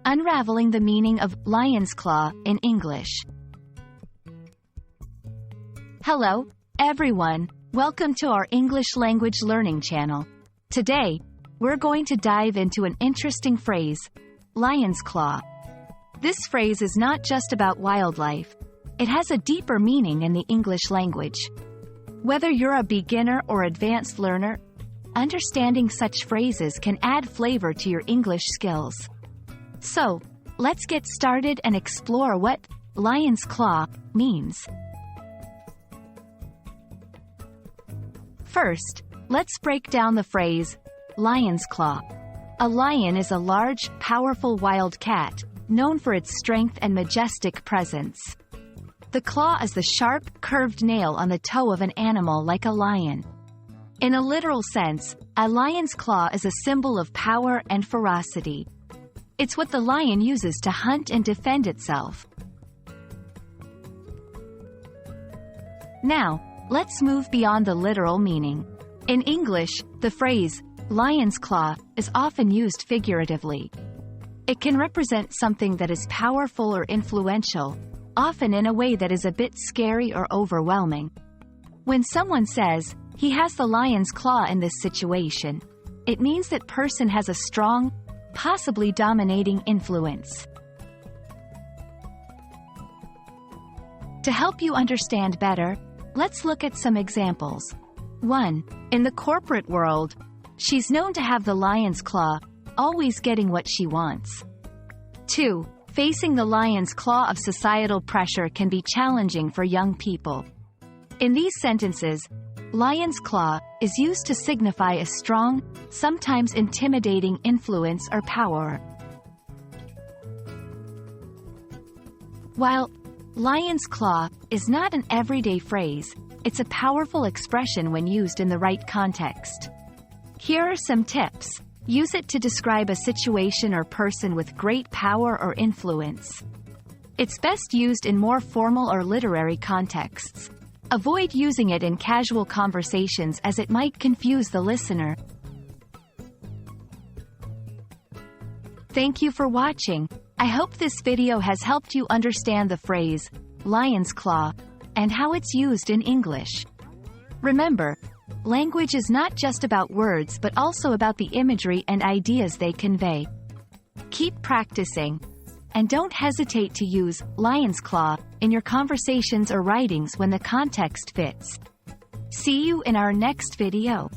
Unraveling the meaning of lion's claw in English. Hello, everyone. Welcome to our English language learning channel. Today, we're going to dive into an interesting phrase, lion's claw. This phrase is not just about wildlife. It has a deeper meaning in the English language. Whether you're a beginner or advanced learner, understanding such phrases can add flavor to your English skills. So, let's get started and explore what lion's claw means. First, let's break down the phrase lion's claw. A lion is a large, powerful wild cat, known for its strength and majestic presence. The claw is the sharp, curved nail on the toe of an animal like a lion. In a literal sense, a lion's claw is a symbol of power and ferocity. It's what the lion uses to hunt and defend itself. Now, let's move beyond the literal meaning. In English, the phrase lion's claw is often used figuratively. It can represent something that is powerful or influential, often in a way that is a bit scary or overwhelming. When someone says, "He has the lion's claw in this situation," it means that person has a strong, possibly dominating influence. To help you understand better, let's look at some examples. 1. In the corporate world, she's known to have the lion's claw, always getting what she wants. 2. Facing the lion's claw of societal pressure can be challenging for young people. In these sentences, lion's claw is used to signify a strong, sometimes intimidating influence or power. While lion's claw is not an everyday phrase, it's a powerful expression when used in the right context. Here are some tips. Use it to describe a situation or person with great power or influence. It's best used in more formal or literary contexts. Avoid using it in casual conversations as it might confuse the listener. Thank you for watching. I hope this video has helped you understand the phrase, lion's claw, and how it's used in English. Remember, language is not just about words but also about the imagery and ideas they convey. Keep practicing. And don't hesitate to use lion's claw in your conversations or writings when the context fits. See you in our next video.